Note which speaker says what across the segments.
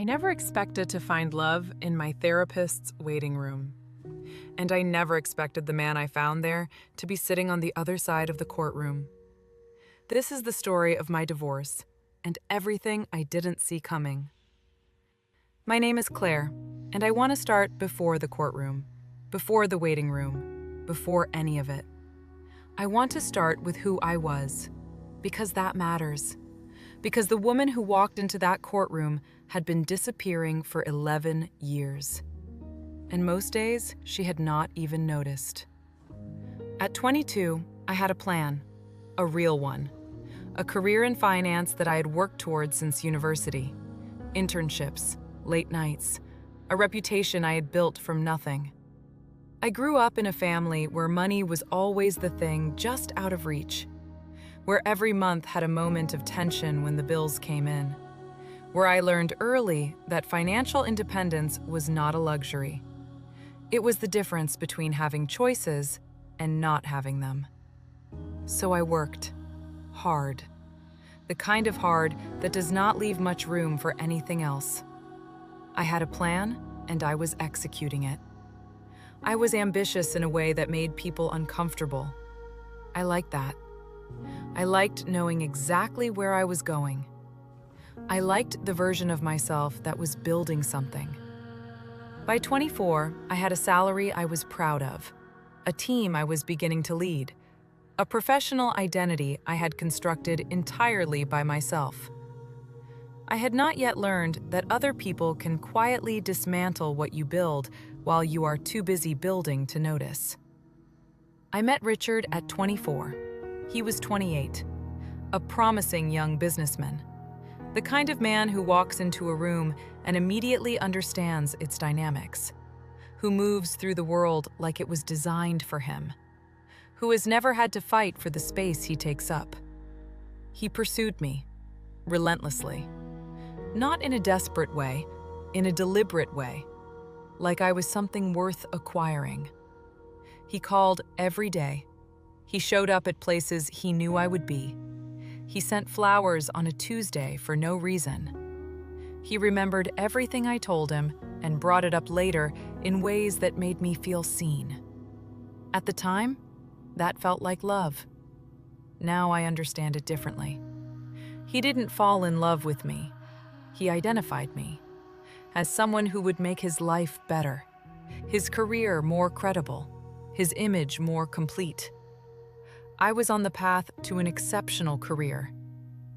Speaker 1: I never expected to find love in my therapist's waiting room. And I never expected the man I found there to be sitting on the other side of the courtroom. This is the story of my divorce and everything I didn't see coming. My name is Claire, and I want to start before the courtroom, before the waiting room, before any of it. I want to start with who I was, because that matters. Because the woman who walked into that courtroom had been disappearing for 11 years. And most days, she had not even noticed. At 22, I had a plan, a real one. A career in finance that I had worked towards since university. Internships, late nights, a reputation I had built from nothing. I grew up in a family where money was always the thing just out of reach, where every month had a moment of tension when the bills came in, where I learned early that financial independence was not a luxury. It was the difference between having choices and not having them. So I worked hard, the kind of hard that does not leave much room for anything else. I had a plan, and I was executing it. I was ambitious in a way that made people uncomfortable. I liked that. I liked knowing exactly where I was going. I liked the version of myself that was building something. By 24, I had a salary I was proud of, a team I was beginning to lead, a professional identity I had constructed entirely by myself. I had not yet learned that other people can quietly dismantle what you build while you are too busy building to notice. I met Richard at 24. He was 28, a promising young businessman, the kind of man who walks into a room and immediately understands its dynamics, who moves through the world like it was designed for him, who has never had to fight for the space he takes up. He pursued me, relentlessly. Not in a desperate way, in a deliberate way, like I was something worth acquiring. He called every day. He showed up at places he knew I would be. He sent flowers on a Tuesday for no reason. He remembered everything I told him and brought it up later in ways that made me feel seen. At the time, that felt like love. Now I understand it differently. He didn't fall in love with me. He identified me as someone who would make his life better, his career more credible, his image more complete. I was on the path to an exceptional career,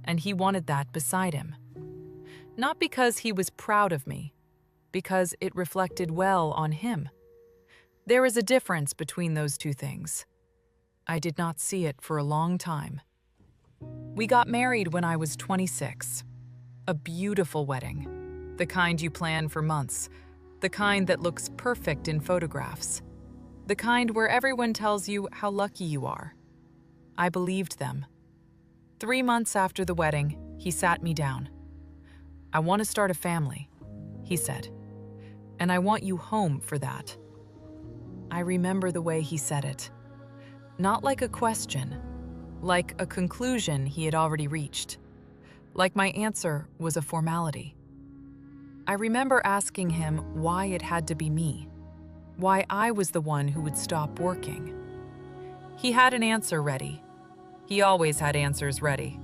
Speaker 1: and he wanted that beside him. Not because he was proud of me, because it reflected well on him. There is a difference between those two things. I did not see it for a long time. We got married when I was 26. A beautiful wedding, the kind you plan for months, the kind that looks perfect in photographs, the kind where everyone tells you how lucky you are. I believed them. 3 months after the wedding, he sat me down. "I want to start a family," he said, "and I want you home for that." I remember the way he said it. Not like a question, like a conclusion he had already reached. Like my answer was a formality. I remember asking him why it had to be me, why I was the one who would stop working. He had an answer ready. He always had answers ready.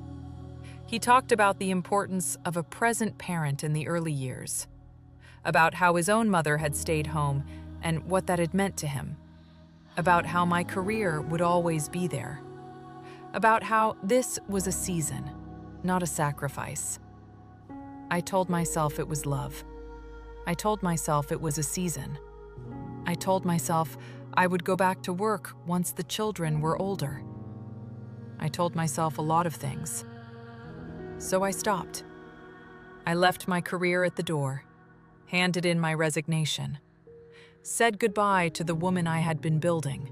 Speaker 1: He talked about the importance of a present parent in the early years, about how his own mother had stayed home and what that had meant to him, about how my career would always be there, about how this was a season, not a sacrifice. I told myself it was love. I told myself it was a season. I told myself I would go back to work once the children were older. I told myself a lot of things. So I stopped. I left my career at the door, handed in my resignation, said goodbye to the woman I had been building,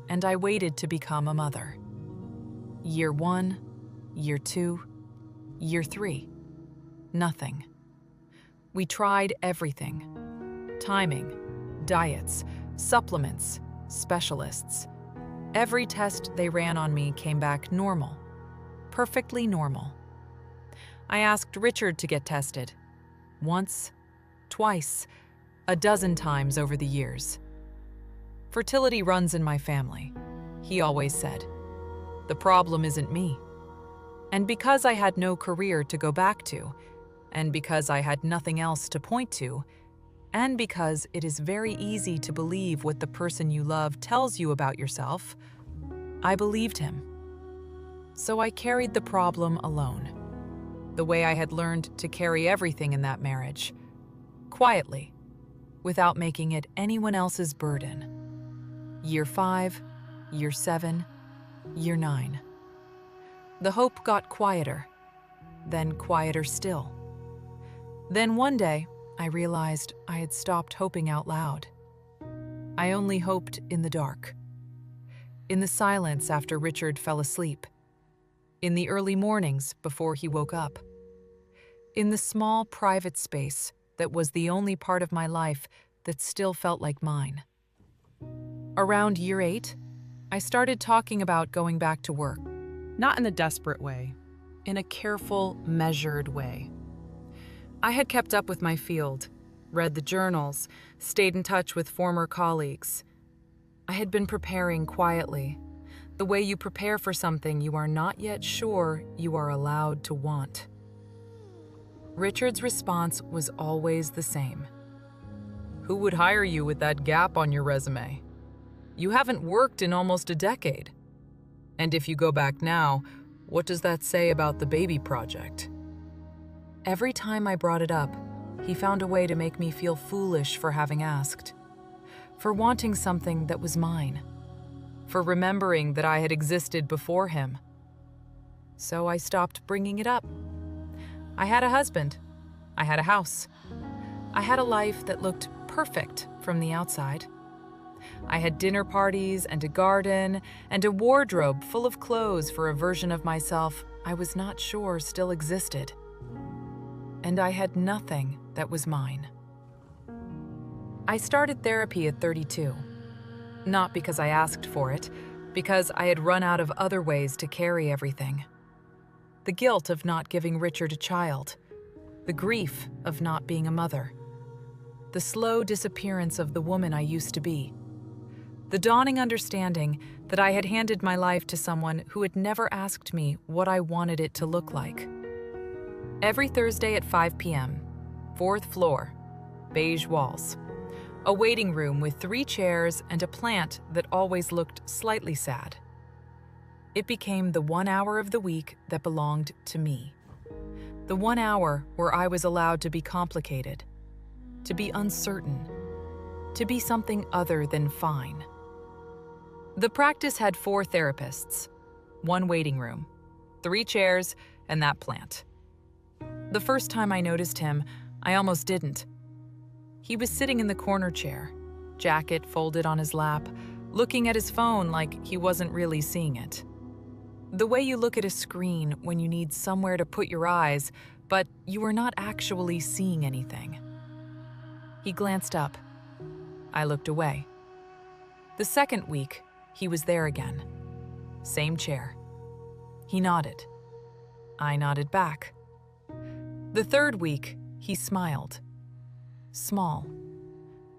Speaker 1: and I waited to become a mother. Year 1, Year 2, Year 3. Nothing. We tried everything. Timing, diets, supplements, specialists. Every test they ran on me came back normal. Perfectly normal. I asked Richard to get tested. Once, twice, a dozen times over the years. Fertility runs in my family, he always said. The problem isn't me. And because I had no career to go back to, and because I had nothing else to point to, and because it is very easy to believe what the person you love tells you about yourself, I believed him. So I carried the problem alone, the way I had learned to carry everything in that marriage, quietly, without making it anyone else's burden. Year 5, year 7, year 9. The hope got quieter, then quieter still. Then one day, I realized I had stopped hoping out loud. I only hoped in the dark. In the silence after Richard fell asleep. In the early mornings before he woke up. In the small private space that was the only part of my life that still felt like mine. Around year 8, I started talking about going back to work. Not in a desperate way, in a careful, measured way. I had kept up with my field, read the journals, stayed in touch with former colleagues. I had been preparing quietly, the way you prepare for something you are not yet sure you are allowed to want. Richard's response was always the same. Who would hire you with that gap on your resume? You haven't worked in almost a decade. And if you go back now, what does that say about the baby project? Every time I brought it up, he found a way to make me feel foolish for having asked, for wanting something that was mine, for remembering that I had existed before him. So I stopped bringing it up. I had a husband. I had a house. I had a life that looked perfect from the outside. I had dinner parties and a garden and a wardrobe full of clothes for a version of myself I was not sure still existed. And I had nothing that was mine. I started therapy at 32. Not because I asked for it, because I had run out of other ways to carry everything. The guilt of not giving Richard a child, the grief of not being a mother, the slow disappearance of the woman I used to be, the dawning understanding that I had handed my life to someone who had never asked me what I wanted it to look like. Every Thursday at 5 p.m., 4th floor, beige walls, a waiting room with 3 chairs and a plant that always looked slightly sad. It became the 1 hour of the week that belonged to me. The 1 hour where I was allowed to be complicated, to be uncertain, to be something other than fine. The practice had 4 therapists, 1 waiting room, 3 chairs, and that plant. The first time I noticed him, I almost didn't. He was sitting in the corner chair, jacket folded on his lap, looking at his phone like he wasn't really seeing it. The way you look at a screen when you need somewhere to put your eyes, but you are not actually seeing anything. He glanced up. I looked away. The second week, he was there again. Same chair. He nodded. I nodded back. The third week, he smiled. Small.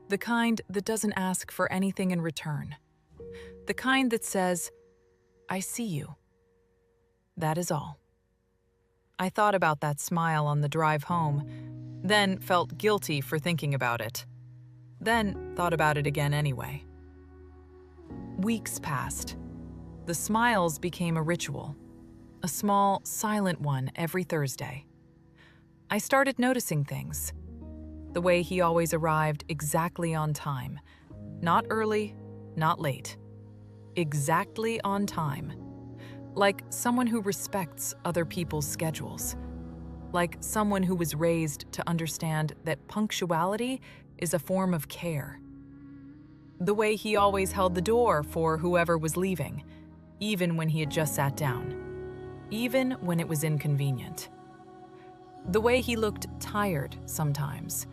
Speaker 1: The kind that doesn't ask for anything in return. The kind that says, I see you. That is all. I thought about that smile on the drive home, then felt guilty for thinking about it. Then thought about it again anyway. Weeks passed. The smiles became a ritual, a small, silent one every Thursday. I started noticing things. The way he always arrived exactly on time. Not early, not late. Exactly on time. Like someone who respects other people's schedules. Like someone who was raised to understand that punctuality is a form of care. The way he always held the door for whoever was leaving, even when he had just sat down. Even when it was inconvenient. The way he looked tired sometimes.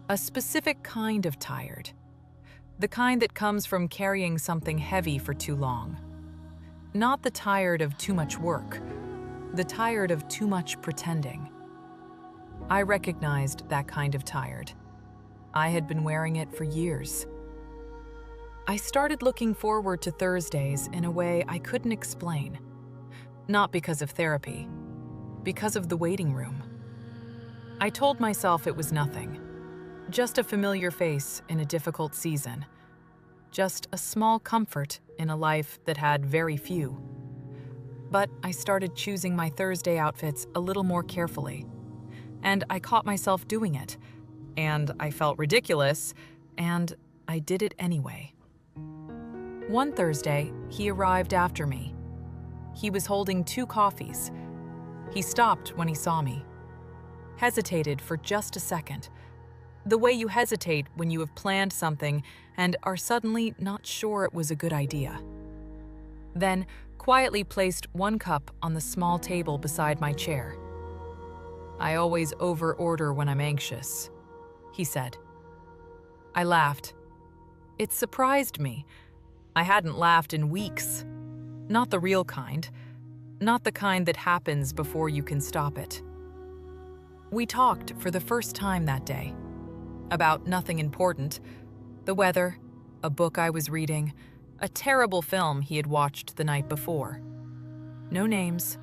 Speaker 1: A specific kind of tired. The kind that comes from carrying something heavy for too long. Not the tired of too much work. The tired of too much pretending. I recognized that kind of tired. I had been wearing it for years. I started looking forward to Thursdays in a way I couldn't explain. Not because of therapy, because of the waiting room. I told myself it was nothing. Just a familiar face in a difficult season. Just a small comfort in a life that had very few. But I started choosing my Thursday outfits a little more carefully. And I caught myself doing it. And I felt ridiculous, and I did it anyway. One Thursday, he arrived after me. He was holding 2 coffees. He stopped when he saw me. Hesitated for just a second. The way you hesitate when you have planned something and are suddenly not sure it was a good idea. Then quietly placed 1 cup on the small table beside my chair. "I always over-order when I'm anxious," he said. I laughed. It surprised me. I hadn't laughed in weeks. Not the real kind. Not the kind that happens before you can stop it. We talked for the first time that day. About nothing important. The weather, a book I was reading, a terrible film he had watched the night before. No names,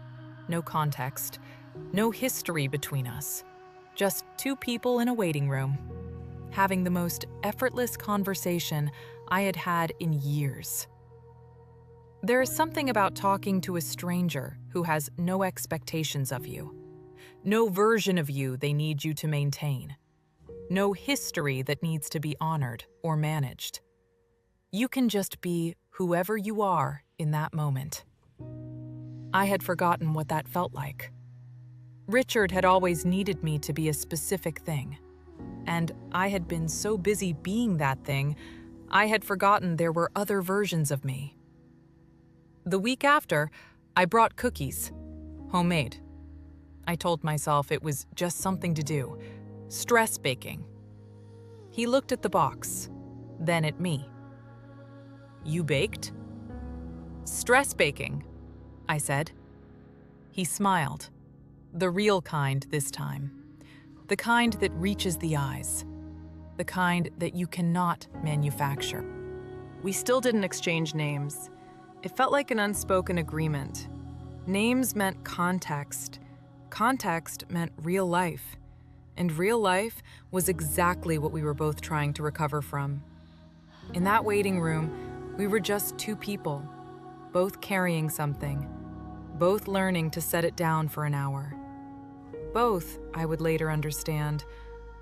Speaker 1: no context, no history between us. Just 2 people in a waiting room, having the most effortless conversation I had had in years. There is something about talking to a stranger who has no expectations of you, no version of you they need you to maintain, no history that needs to be honored or managed. You can just be whoever you are in that moment. I had forgotten what that felt like. Richard had always needed me to be a specific thing, and I had been so busy being that thing, I had forgotten there were other versions of me. The week after, I brought cookies, homemade. I told myself it was just something to do, stress baking. He looked at the box, then at me. "You baked?" "Stress baking," I said. He smiled, the real kind this time, the kind that reaches the eyes, the kind that you cannot manufacture. We still didn't exchange names. It felt like an unspoken agreement. Names meant context. Context meant real life. And real life was exactly what we were both trying to recover from. In that waiting room, we were just 2 people, both carrying something, both learning to set it down for an hour. Both, I would later understand,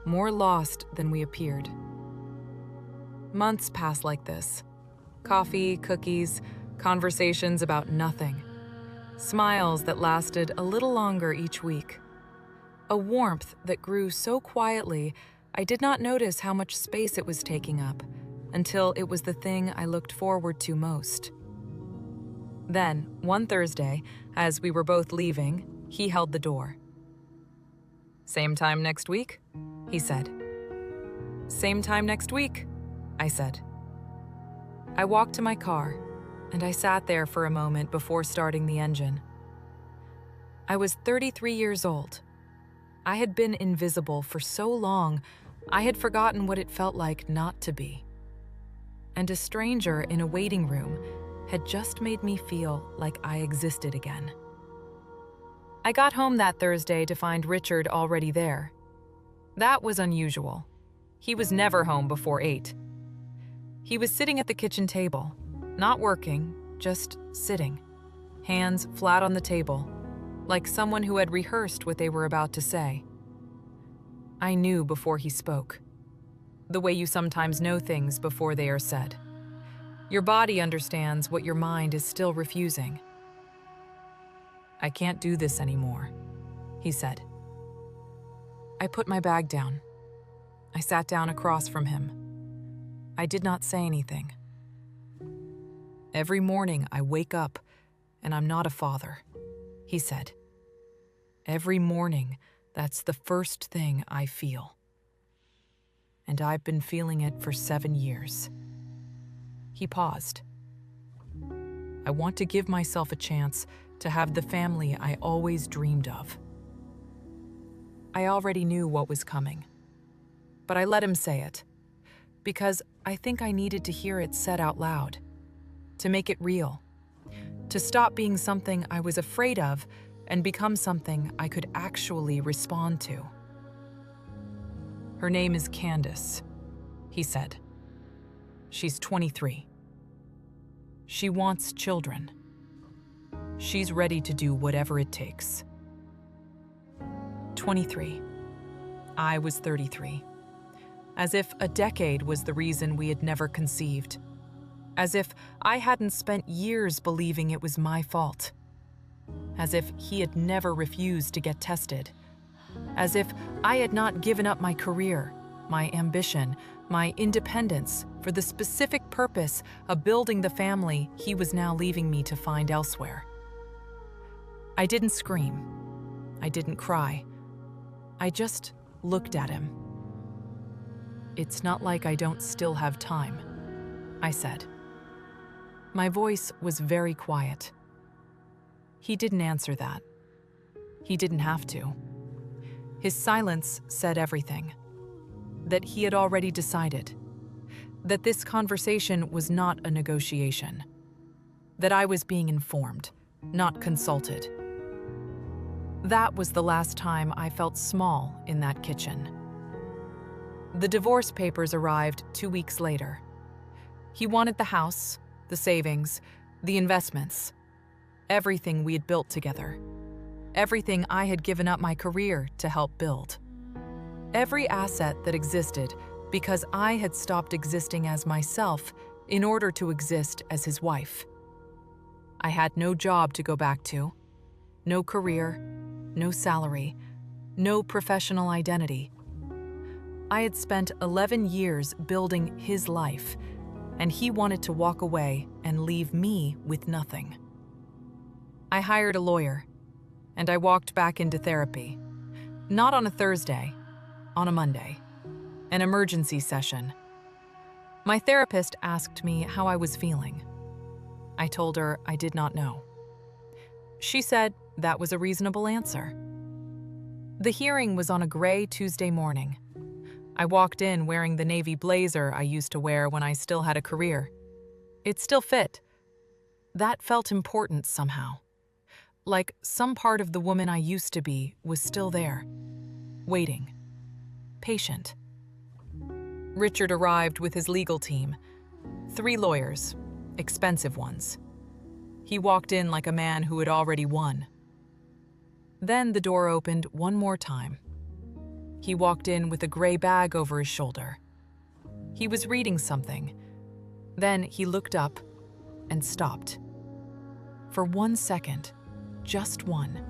Speaker 1: more lost than we appeared. Months passed like this. Coffee, cookies, conversations about nothing. Smiles that lasted a little longer each week. A warmth that grew so quietly, I did not notice how much space it was taking up, until it was the thing I looked forward to most. Then, one Thursday, as we were both leaving, he held the door. "Same time next week?" he said. "Same time next week," I said. I walked to my car, and I sat there for a moment before starting the engine. I was 33 years old. I had been invisible for so long, I had forgotten what it felt like not to be. And a stranger in a waiting room had just made me feel like I existed again. I got home that Thursday to find Richard already there. That was unusual. He was never home before 8. He was sitting at the kitchen table, not working, just sitting, hands flat on the table, like someone who had rehearsed what they were about to say. I knew before he spoke, the way you sometimes know things before they are said. Your body understands what your mind is still refusing. "I can't do this anymore," he said. I put my bag down. I sat down across from him. I did not say anything. "Every morning I wake up and I'm not a father," he said. "Every morning, that's the first thing I feel. And I've been feeling it for 7 years." He paused. "I want to give myself a chance to have the family I always dreamed of." I already knew what was coming. But I let him say it, because I think I needed to hear it said out loud, to make it real, to stop being something I was afraid of and become something I could actually respond to. "Her name is Candace," he said. "She's 23. She wants children. She's ready to do whatever it takes." 23. I was 33. As if a decade was the reason we had never conceived. As if I hadn't spent years believing it was my fault. As if he had never refused to get tested. As if I had not given up my career, my ambition, my independence for the specific purpose of building the family he was now leaving me to find elsewhere. I didn't scream. I didn't cry. I just looked at him. "It's not like I don't still have time," I said. My voice was very quiet. He didn't answer that. He didn't have to. His silence said everything. That he had already decided. That this conversation was not a negotiation. That I was being informed, not consulted. That was the last time I felt small in that kitchen. The divorce papers arrived 2 weeks later. He wanted the house, the savings, the investments, everything we had built together, everything I had given up my career to help build, every asset that existed because I had stopped existing as myself in order to exist as his wife. I had no job to go back to, no career, no salary, no professional identity. I had spent 11 years building his life, and he wanted to walk away and leave me with nothing. I hired a lawyer, and I walked back into therapy. Not on a Thursday, on a Monday. An emergency session. My therapist asked me how I was feeling. I told her I did not know. She said that was a reasonable answer. The hearing was on a gray Tuesday morning. I walked in wearing the navy blazer I used to wear when I still had a career. It still fit. That felt important somehow. Like some part of the woman I used to be was still there, waiting, patient. Richard arrived with his legal team, 3 lawyers, expensive ones. He walked in like a man who had already won. Then the door opened one more time. He walked in with a gray bag over his shoulder. He was reading something. Then he looked up and stopped. For 1 second, just one.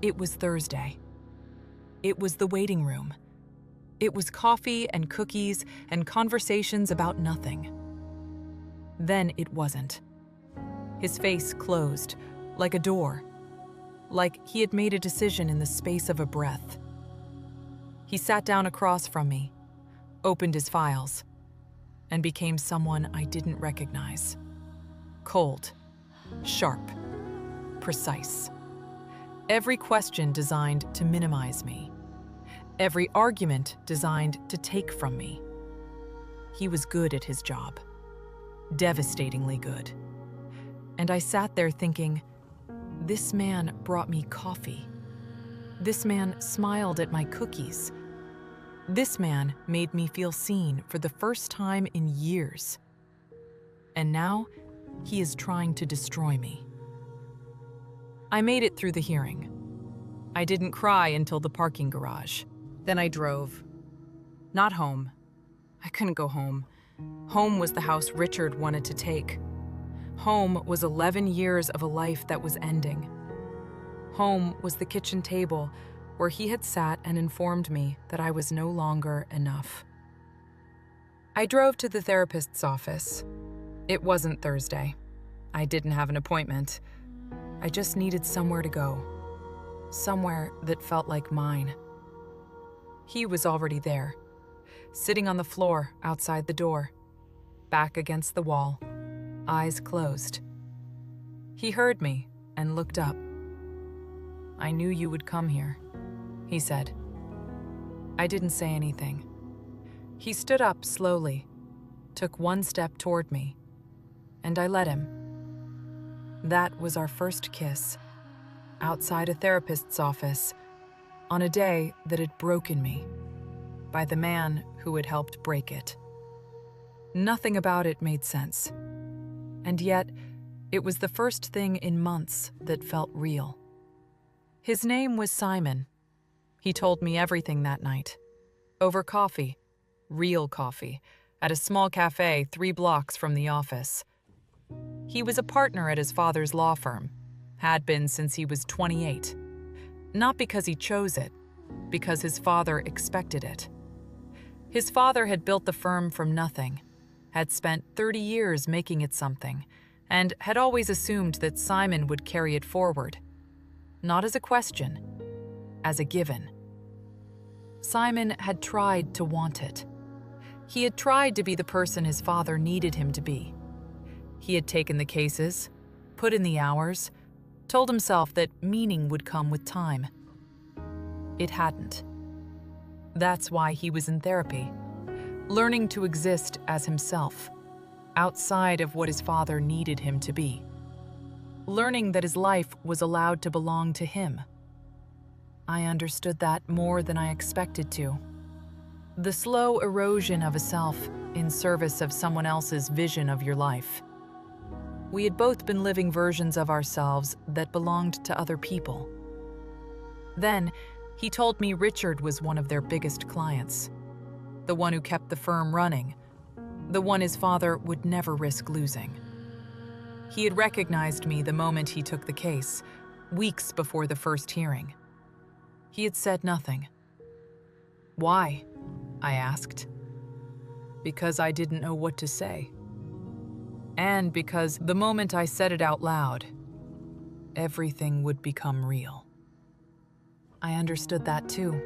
Speaker 1: It was Thursday. It was the waiting room. It was coffee and cookies and conversations about nothing. Then it wasn't. His face closed, like a door, like he had made a decision in the space of a breath. He sat down across from me, opened his files, and became someone I didn't recognize. Cold, sharp, precise. Every question designed to minimize me. Every argument designed to take from me. He was good at his job. Devastatingly good. And I sat there thinking, this man brought me coffee. This man smiled at my cookies. This man made me feel seen for the first time in years. And now, he is trying to destroy me. I made it through the hearing. I didn't cry until the parking garage. Then I drove. Not home. I couldn't go home. Home was the house Richard wanted to take. Home was 11 years of a life that was ending. Home was the kitchen table where he had sat and informed me that I was no longer enough. I drove to the therapist's office. It wasn't Thursday. I didn't have an appointment. I just needed somewhere to go. Somewhere that felt like mine. He was already there, sitting on the floor outside the door, back against the wall, eyes closed. He heard me and looked up. "I knew you would come here," he said. I didn't say anything. He stood up slowly, took one step toward me, and I let him. That was our first kiss, outside a therapist's office, on a day that had broken me, by the man who had helped break it. Nothing about it made sense, and yet it was the first thing in months that felt real. His name was Simon. He told me everything that night, over coffee, real coffee, at a small cafe 3 blocks from the office. He was a partner at his father's law firm, had been since he was 28. Not because he chose it, because his father expected it. His father had built the firm from nothing, had spent 30 years making it something, and had always assumed that Simon would carry it forward. Not as a question, as a given. Simon had tried to want it. He had tried to be the person his father needed him to be. He had taken the cases, put in the hours, told himself that meaning would come with time. It hadn't. That's why he was in therapy, learning to exist as himself, outside of what his father needed him to be. Learning that his life was allowed to belong to him. I understood that more than I expected to. The slow erosion of a self in service of someone else's vision of your life. We had both been living versions of ourselves that belonged to other people. Then, he told me Richard was one of their biggest clients, the one who kept the firm running, the one his father would never risk losing. He had recognized me the moment he took the case, weeks before the first hearing. He had said nothing. Why? I asked. Because I didn't know what to say. And because the moment I said it out loud, everything would become real. I understood that too.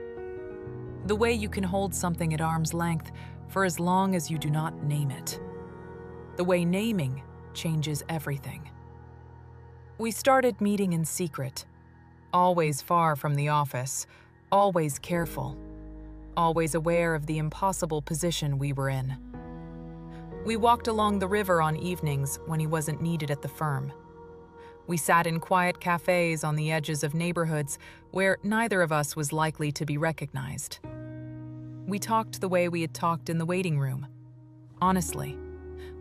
Speaker 1: The way you can hold something at arm's length for as long as you do not name it. The way naming changes everything. We started meeting in secret, always far from the office, always careful, always aware of the impossible position we were in. We walked along the river on evenings when he wasn't needed at the firm. We sat in quiet cafes on the edges of neighborhoods where neither of us was likely to be recognized. We talked the way we had talked in the waiting room, honestly,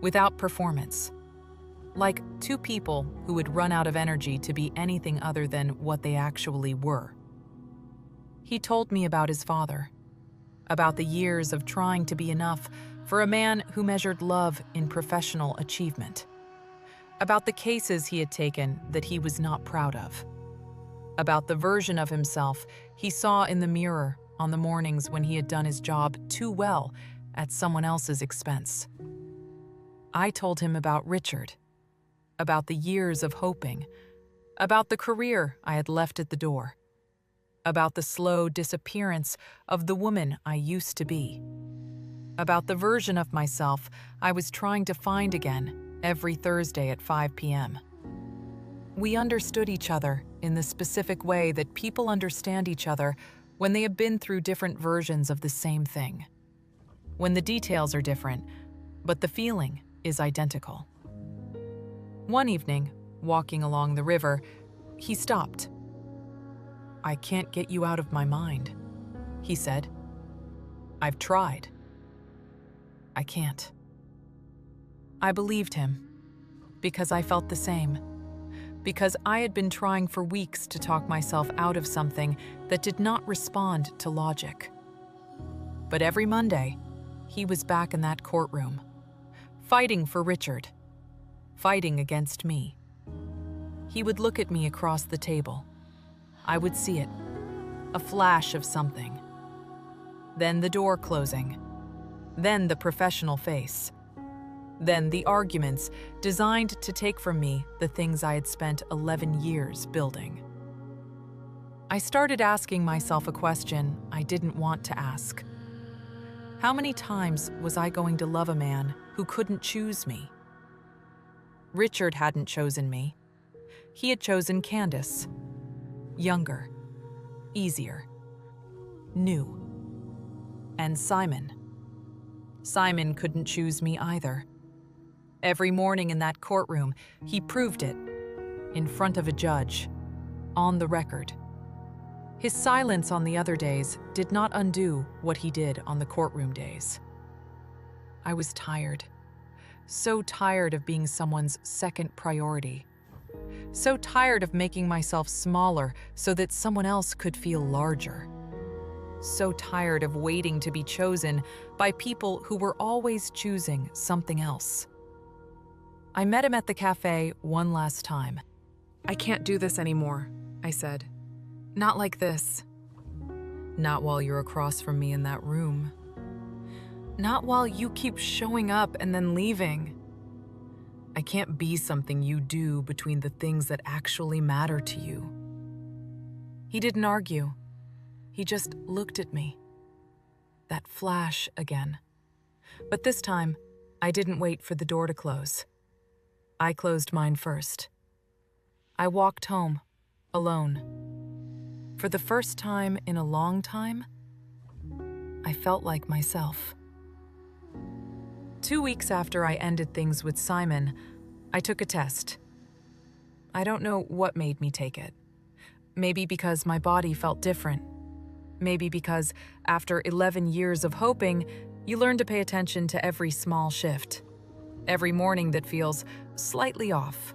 Speaker 1: without performance. Like two people who had run out of energy to be anything other than what they actually were. He told me about his father, about the years of trying to be enough for a man who measured love in professional achievement, about the cases he had taken that he was not proud of, about the version of himself he saw in the mirror on the mornings when he had done his job too well at someone else's expense. I told him about Richard, about the years of hoping, about the career I had left at the door, about the slow disappearance of the woman I used to be, about the version of myself I was trying to find again every Thursday at 5 p.m. We understood each other in the specific way that people understand each other when they have been through different versions of the same thing. When the details are different, but the feeling is identical. One evening, walking along the river, he stopped. "I can't get you out of my mind," he said. "I've tried. I can't." I believed him, because I felt the same, because I had been trying for weeks to talk myself out of something that did not respond to logic. But every Monday, he was back in that courtroom, fighting for Richard, fighting against me. He would look at me across the table. I would see it, a flash of something. Then the door closing. Then the professional face. Then the arguments designed to take from me the things I had spent 11 years building. I started asking myself a question I didn't want to ask. How many times was I going to love a man who couldn't choose me? Richard hadn't chosen me. He had chosen Candace. Younger, easier, new. and Simon. Simon couldn't choose me either. Every morning in that courtroom, he proved it, in front of a judge, on the record. His silence on the other days did not undo what he did on the courtroom days. I was tired. So tired of being someone's second priority. So tired of making myself smaller so that someone else could feel larger. So tired of waiting to be chosen by people who were always choosing something else. I met him at the cafe one last time. "I can't do this anymore," I said. "Not like this. Not while you're across from me in that room. Not while you keep showing up and then leaving. I can't be something you do between the things that actually matter to you." He didn't argue. He just looked at me. That flash again. But this time, I didn't wait for the door to close. I closed mine first. I walked home, alone. For the first time in a long time, I felt like myself. 2 weeks after I ended things with Simon, I took a test. I don't know what made me take it. Maybe because my body felt different. Maybe because after 11 years of hoping, you learn to pay attention to every small shift. Every morning that feels slightly off.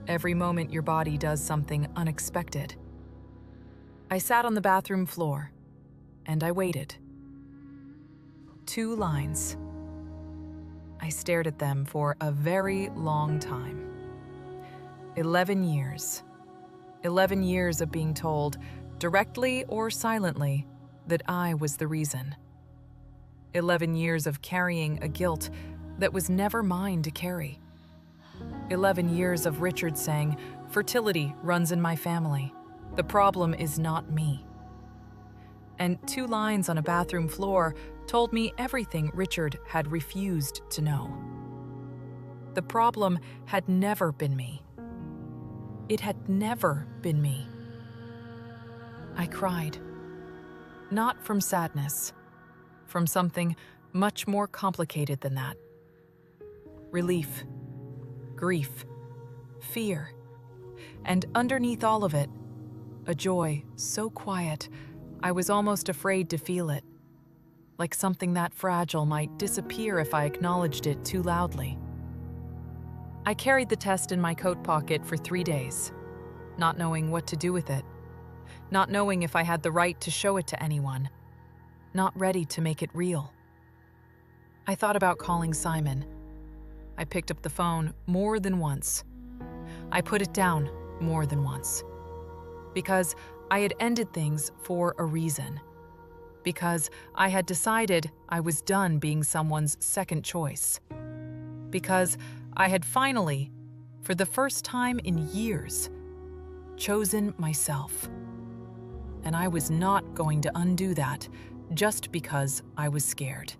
Speaker 1: Every moment your body does something unexpected. I sat on the bathroom floor, and I waited. 2 lines. I stared at them for a very long time. 11 years. 11 years of being told, directly or silently, that I was the reason. 11 years of carrying a guilt that was never mine to carry. 11 years of Richard saying, "Fertility runs in my family. The problem is not me." And 2 lines on a bathroom floor told me everything Richard had refused to know. The problem had never been me. It had never been me. I cried. Not from sadness, from something much more complicated than that. Relief, grief, fear, and underneath all of it, a joy so quiet I was almost afraid to feel it, like something that fragile might disappear if I acknowledged it too loudly. I carried the test in my coat pocket for 3 days, not knowing what to do with it, not knowing if I had the right to show it to anyone, not ready to make it real. I thought about calling Simon. I picked up the phone more than once. I put it down more than once. Because I had ended things for a reason. Because I had decided I was done being someone's second choice. Because I had finally, for the first time in years, chosen myself. And I was not going to undo that just because I was scared.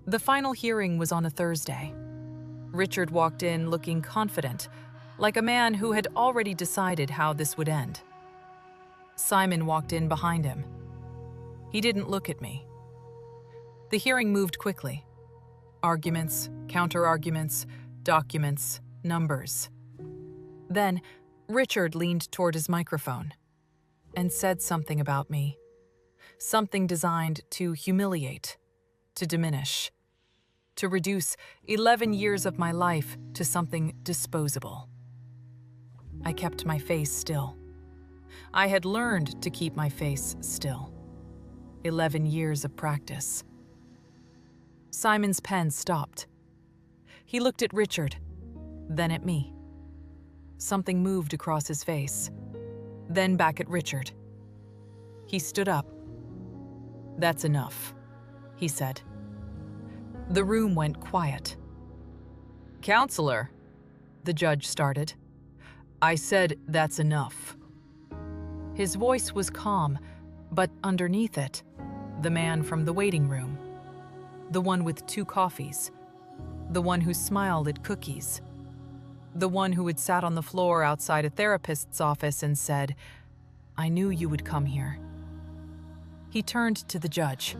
Speaker 1: The final hearing was on a Thursday. Richard walked in looking confident, like a man who had already decided how this would end. Simon walked in behind him. He didn't look at me. The hearing moved quickly. Arguments, counter-arguments, documents, numbers. Then, Richard leaned toward his microphone and said something about me. Something designed to humiliate, to diminish, to reduce 11 years of my life to something disposable. I kept my face still. I had learned to keep my face still. 11 years of practice. Simon's pen stopped. He looked at Richard, then at me. Something moved across his face, then back at Richard. He stood up. "That's enough," he said. The room went quiet. "Counselor," the judge started. "I said that's enough." His voice was calm, but underneath it, the man from the waiting room. The one with 2 coffees. The one who smiled at cookies. The one who had sat on the floor outside a therapist's office and said, "I knew you would come here." He turned to the judge.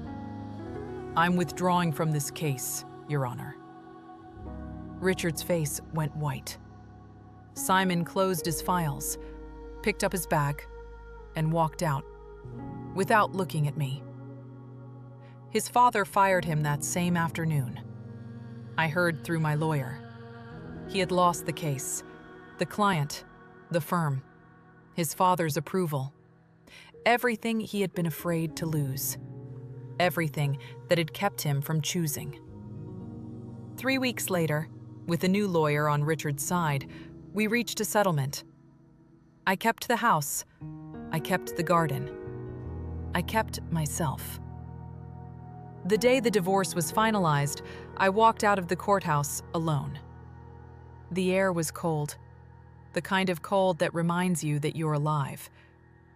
Speaker 1: "I'm withdrawing from this case, Your Honor." Richard's face went white. Simon closed his files, picked up his bag, and walked out, without looking at me. His father fired him that same afternoon. I heard through my lawyer. He had lost the case, the client, the firm, his father's approval. Everything he had been afraid to lose. Everything that had kept him from choosing. 3 weeks later, with a new lawyer on Richard's side, we reached a settlement. I kept the house. I kept the garden. I kept myself. The day the divorce was finalized, I walked out of the courthouse alone. The air was cold, the kind of cold that reminds you that you're alive,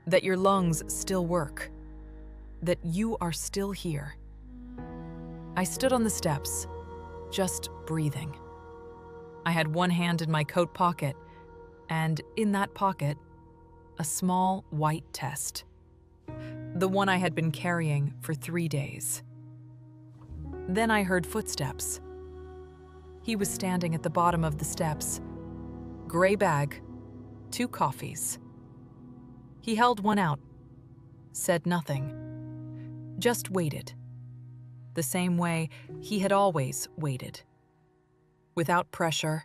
Speaker 1: that your lungs still work, that you are still here. I stood on the steps, just breathing. I had one hand in my coat pocket, and in that pocket, a small white test. The one I had been carrying for 3 days. Then I heard footsteps. He was standing at the bottom of the steps. Gray bag, 2 coffees. He held one out, said nothing, just waited. The same way he had always waited. Without pressure,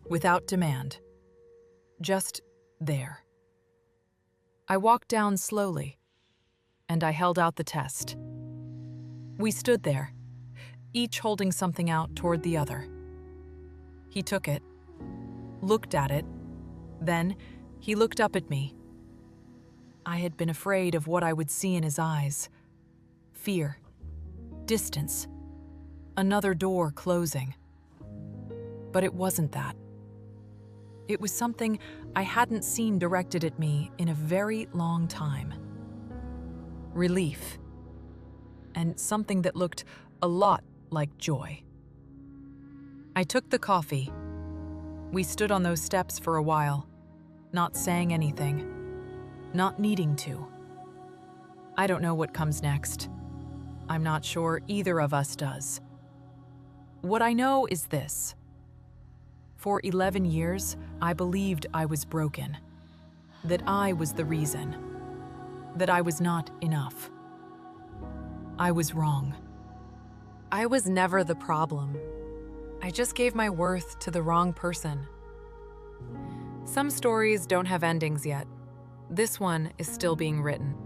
Speaker 1: without demand. Just there. I walked down slowly, and I held out the test. We stood there, each holding something out toward the other. He took it, looked at it, then he looked up at me. I had been afraid of what I would see in his eyes. Fear, distance, another door closing. But it wasn't that. It was something I hadn't seen directed at me in a very long time. Relief, and something that looked a lot like joy. I took the coffee. We stood on those steps for a while, not saying anything, not needing to. I don't know what comes next. I'm not sure either of us does. What I know is this. For 11 years, I believed I was broken, that I was the reason, that I was not enough. I was wrong. I was never the problem. I just gave my worth to the wrong person. Some stories don't have endings yet. This one is still being written.